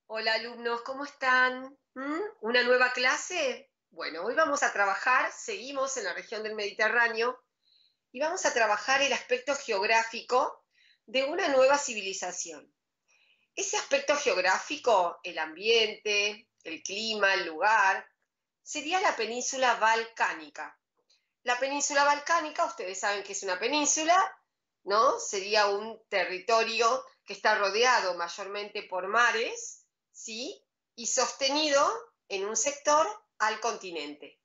Hola alumnos, ¿cómo están? ¿Una nueva clase? Bueno, hoy vamos a trabajar, seguimos en la región del Mediterráneo y vamos a trabajar el aspecto geográfico de una nueva civilización. Ese aspecto geográfico, el ambiente, el clima, el lugar, sería la península balcánica. La península balcánica, ustedes saben que es una península, ¿no? Sería un territorio que está rodeado mayormente por mares, ¿sí? Y sostenido en un sector al continente.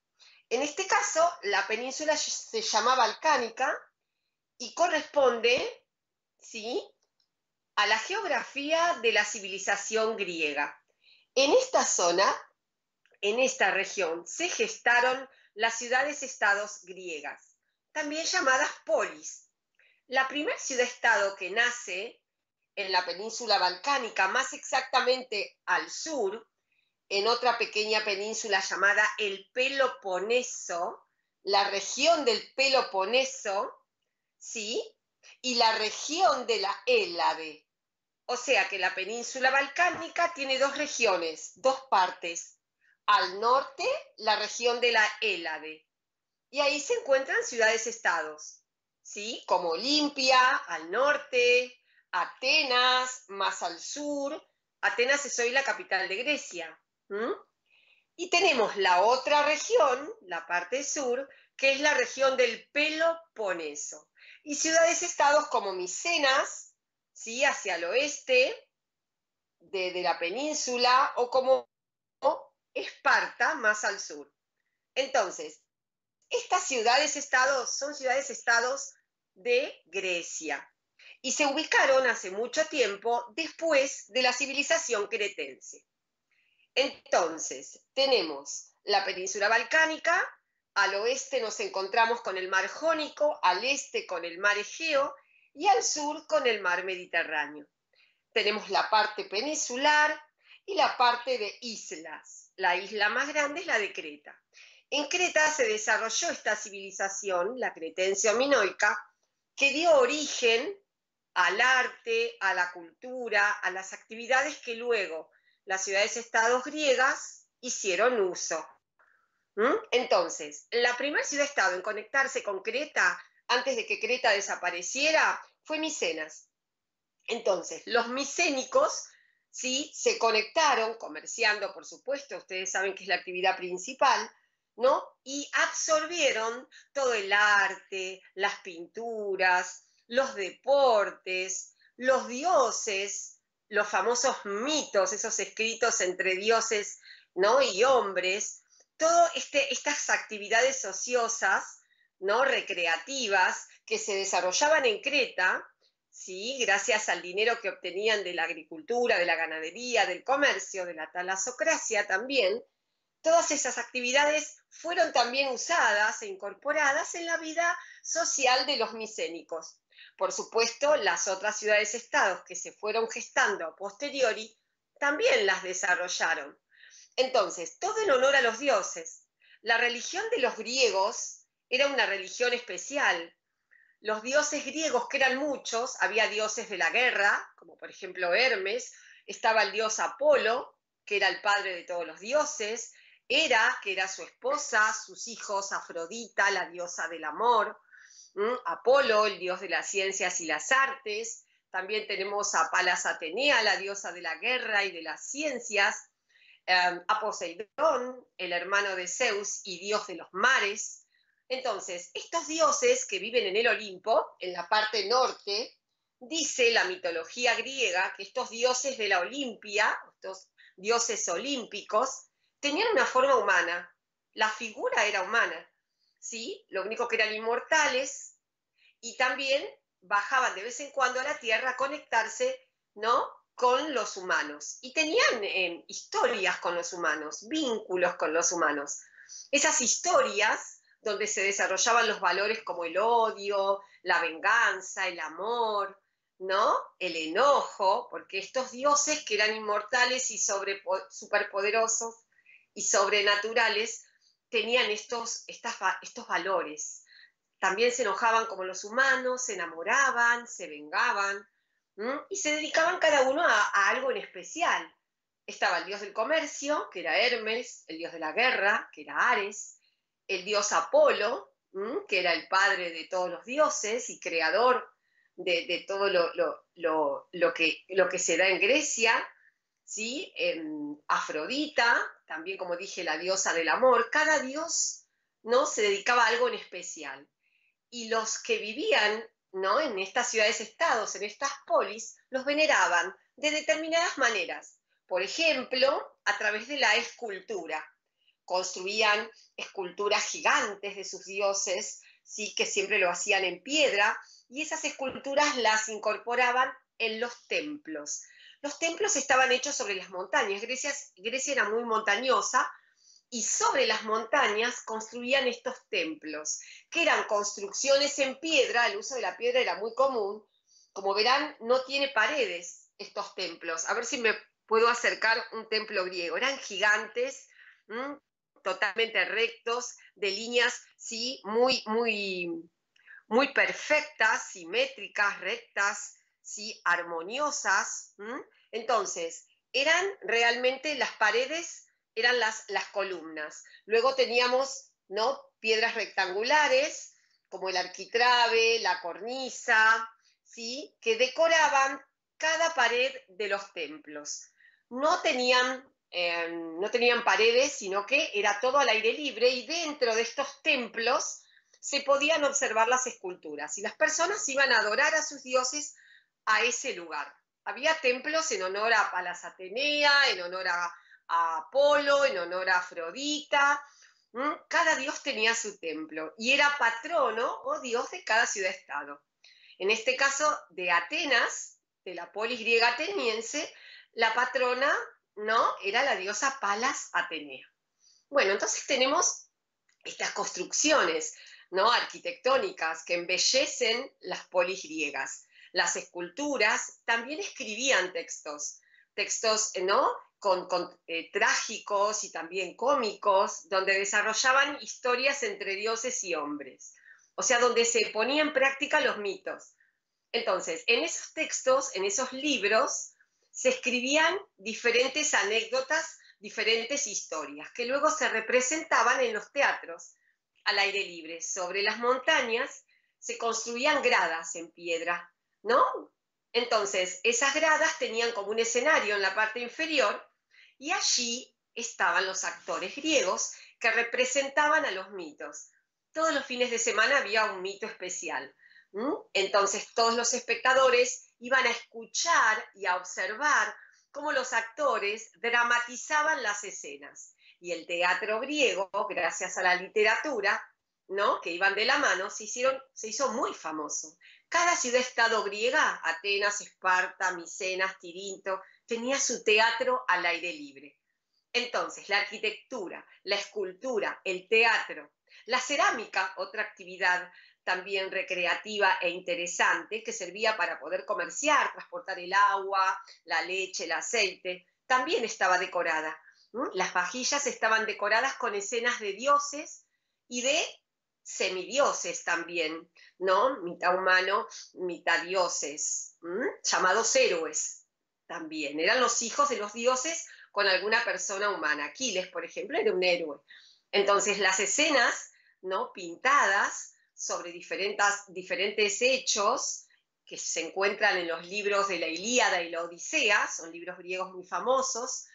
En este caso, la península se llama balcánica y corresponde, ¿sí?, a la geografía de la civilización griega. En esta zona, en esta región, se gestaron las ciudades-estados griegas, también llamadas polis. La primera ciudad-estado que nace en la península balcánica, más exactamente al sur, en otra pequeña península llamada el Peloponeso, la región del Peloponeso, ¿sí? Y la región de la Hélade. O sea que la península balcánica tiene dos regiones, dos partes. Al norte, la región de la Hélade. Y ahí se encuentran ciudades-estados, ¿sí? Como Olimpia, al norte, Atenas, más al sur. Atenas es hoy la capital de Grecia. Y tenemos la otra región, la parte sur, que es la región del Peloponeso. Y ciudades-estados como Micenas, ¿sí?, hacia el oeste de la península, o como Esparta, más al sur. Entonces, estas ciudades-estados son ciudades-estados de Grecia y se ubicaron hace mucho tiempo después de la civilización cretense. Entonces, tenemos la península balcánica, al oeste nos encontramos con el mar Jónico, al este con el mar Egeo y al sur con el mar Mediterráneo. Tenemos la parte peninsular y la parte de islas. La isla más grande es la de Creta. En Creta se desarrolló esta civilización, la cretense-minoica, que dio origen al arte, a la cultura, a las actividades que luego las ciudades-estados griegas hicieron uso. Entonces, la primera ciudad-estado en conectarse con Creta, antes de que Creta desapareciera, fue Micenas. Entonces, los micénicos, ¿sí?, se conectaron, comerciando, por supuesto, ustedes saben que es la actividad principal, ¿no? Y absorbieron todo el arte, las pinturas, los deportes, los dioses, los famosos mitos, esos escritos entre dioses, ¿no?, y hombres, todas estas actividades ociosas, ¿no?, recreativas, que se desarrollaban en Creta, ¿sí?, gracias al dinero que obtenían de la agricultura, de la ganadería, del comercio, de la talasocracia también. Todas esas actividades fueron también usadas e incorporadas en la vida social de los micénicos. Por supuesto, las otras ciudades-estados que se fueron gestando a posteriori también las desarrollaron. Entonces, todo en honor a los dioses. La religión de los griegos era una religión especial. Los dioses griegos, que eran muchos, había dioses de la guerra, como por ejemplo Hermes, estaba el dios Apolo, que era el padre de todos los dioses, Hera, que era su esposa, sus hijos, Afrodita, la diosa del amor, Apolo, el dios de las ciencias y las artes, también tenemos a Palas Atenea, la diosa de la guerra y de las ciencias, a Poseidón, el hermano de Zeus y dios de los mares. Entonces, estos dioses que viven en el Olimpo, en la parte norte, dice la mitología griega que estos dioses de la Olimpia, estos dioses olímpicos, tenían una forma humana, la figura era humana, ¿sí? Lo único que eran inmortales y también bajaban de vez en cuando a la tierra a conectarse, ¿no?, con los humanos. Y tenían historias con los humanos, vínculos con los humanos. Esas historias donde se desarrollaban los valores como el odio, la venganza, el amor, ¿no?, el enojo, porque estos dioses que eran inmortales y superpoderosos y sobrenaturales tenían estos valores. También se enojaban como los humanos, se enamoraban, se vengaban, y se dedicaban cada uno a algo en especial. Estaba el dios del comercio, que era Hermes, el dios de la guerra, que era Ares, el dios Apolo, que era el padre de todos los dioses y creador de todo lo que se da en Grecia, ¿sí? Afrodita, también como dije, la diosa del amor. Cada dios, ¿no?, se dedicaba a algo en especial. Y los que vivían, ¿no?, en estas ciudades-estados, en estas polis, los veneraban de determinadas maneras. Por ejemplo, a través de la escultura. Construían esculturas gigantes de sus dioses, ¿sí?, que siempre lo hacían en piedra, y esas esculturas las incorporaban en los templos. Los templos estaban hechos sobre las montañas. Grecia era muy montañosa, y sobre las montañas construían estos templos, que eran construcciones en piedra. El uso de la piedra era muy común. Como verán, no tiene paredes estos templos. A ver si me puedo acercar un templo griego. Eran gigantes, totalmente rectos, de líneas, sí, muy perfectas, simétricas, rectas, sí, armoniosas. Entonces, eran realmente las paredes, eran las columnas. Luego teníamos, ¿no?, piedras rectangulares, como el arquitrabe, la cornisa, ¿sí?, que decoraban cada pared de los templos. No tenían paredes, sino que era todo al aire libre, y dentro de estos templos se podían observar las esculturas, y las personas iban a adorar a sus dioses a ese lugar. Había templos en honor a Palas Atenea, en honor a Apolo, en honor a Afrodita. Cada dios tenía su templo y era patrono o dios de cada ciudad-estado. En este caso de Atenas, de la polis griega ateniense, la patrona, ¿no?, era la diosa Palas Atenea. Bueno, entonces tenemos estas construcciones, ¿no?, arquitectónicas que embellecen las polis griegas. Las esculturas también escribían textos, ¿no?, trágicos y también cómicos, donde desarrollaban historias entre dioses y hombres, o sea, donde se ponía en práctica los mitos. Entonces, en esos textos, en esos libros, se escribían diferentes anécdotas, diferentes historias, que luego se representaban en los teatros al aire libre. Sobre las montañas se construían gradas en piedra, ¿no? Entonces, esas gradas tenían como un escenario en la parte inferior, y allí estaban los actores griegos que representaban a los mitos. Todos los fines de semana había un mito especial. Entonces todos los espectadores iban a escuchar y a observar cómo los actores dramatizaban las escenas. Y el teatro griego, gracias a la literatura, ¿no?, que iban de la mano, se hizo muy famoso. Cada ciudad-estado griega, Atenas, Esparta, Micenas, Tirinto, tenía su teatro al aire libre. Entonces, la arquitectura, la escultura, el teatro, la cerámica, otra actividad también recreativa e interesante, que servía para poder comerciar, transportar el agua, la leche, el aceite, también estaba decorada. Las vajillas estaban decoradas con escenas de dioses y de semidioses también, ¿no?, mitad humano, mitad dioses, llamados héroes también. Eran los hijos de los dioses con alguna persona humana. Aquiles, por ejemplo, era un héroe. Entonces, las escenas, ¿no?, pintadas sobre diferentes hechos que se encuentran en los libros de la Ilíada y la Odisea, son libros griegos muy famosos,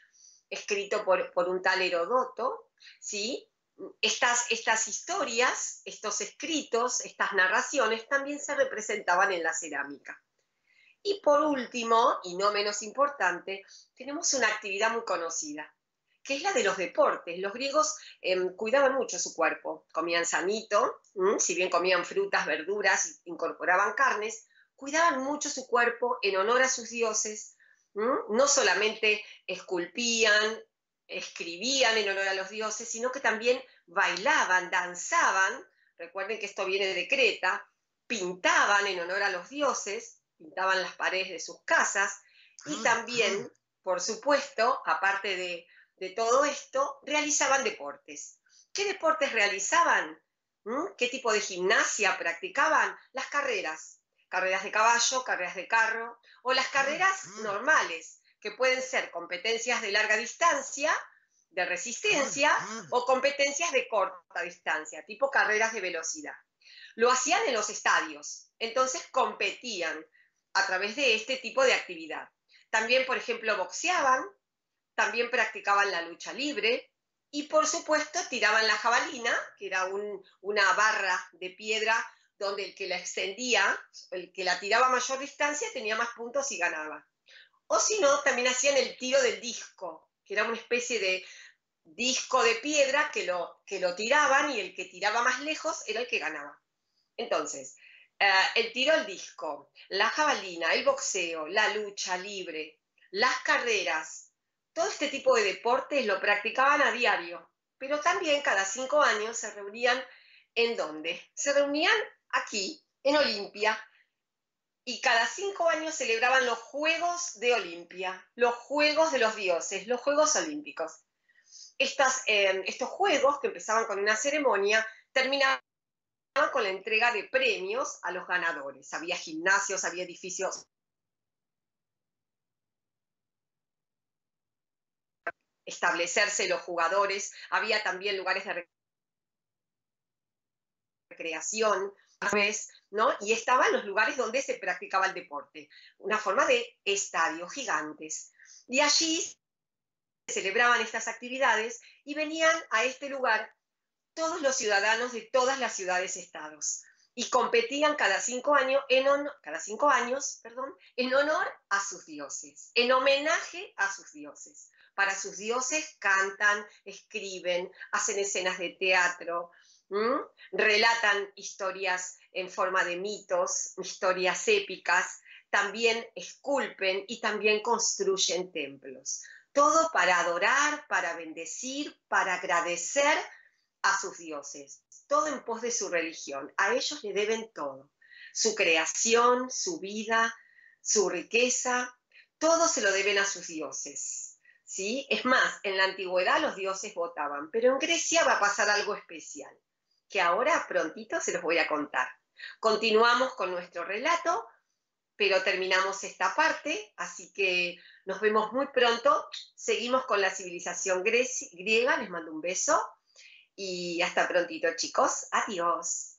escritos por un tal Herodoto, ¿sí? Estas historias, estos escritos, estas narraciones también se representaban en la cerámica. Y por último, y no menos importante, tenemos una actividad muy conocida, que es la de los deportes. Los griegos cuidaban mucho su cuerpo, comían sanito, si bien comían frutas, verduras, incorporaban carnes, cuidaban mucho su cuerpo en honor a sus dioses. No solamente esculpían, escribían en honor a los dioses, sino que también bailaban, danzaban, recuerden que esto viene de Creta, pintaban en honor a los dioses, pintaban las paredes de sus casas, y también, por supuesto, aparte de todo esto, realizaban deportes. ¿Qué deportes realizaban? ¿Qué tipo de gimnasia practicaban? Las carreras de caballo, carreras de carro, o las carreras normales, que pueden ser competencias de larga distancia, de resistencia, o competencias de corta distancia, tipo carreras de velocidad. Lo hacían en los estadios, entonces competían a través de este tipo de actividad. También, por ejemplo, boxeaban, también practicaban la lucha libre y, por supuesto, tiraban la jabalina, que era una barra de piedra donde el que la extendía, el que la tiraba a mayor distancia, tenía más puntos y ganaba. O si no, también hacían el tiro del disco, que era una especie de disco de piedra que lo tiraban y el que tiraba más lejos era el que ganaba. Entonces, el tiro al disco, la jabalina, el boxeo, la lucha libre, las carreras, todo este tipo de deportes lo practicaban a diario, pero también cada 5 años se reunían. ¿En dónde? Se reunían aquí, en Olimpia, y cada 5 años celebraban los Juegos de Olimpia, los Juegos de los Dioses, los Juegos Olímpicos. Estos juegos, que empezaban con una ceremonia, terminaban con la entrega de premios a los ganadores. Había gimnasios, había edificios, establecerse los jugadores, había también lugares de recreación, ¿no? Y estaban los lugares donde se practicaba el deporte, una forma de estadios gigantes. Y allí se celebraban estas actividades y venían a este lugar todos los ciudadanos de todas las ciudades-estados y competían cada 5 años, en honor a sus dioses, en homenaje a sus dioses. Para sus dioses cantan, escriben, hacen escenas de teatro, relatan historias en forma de mitos, historias épicas, también esculpen y también construyen templos. Todo para adorar, para bendecir, para agradecer a sus dioses, todo en pos de su religión. A ellos le deben todo, su creación, su vida, su riqueza, todo se lo deben a sus dioses, ¿sí? Es más, en la antigüedad los dioses votaban, pero en Grecia va a pasar algo especial, que ahora prontito se los voy a contar. Continuamos con nuestro relato, pero terminamos esta parte, así que nos vemos muy pronto. Seguimos con la civilización griega, les mando un beso. Y hasta prontito, chicos. Adiós.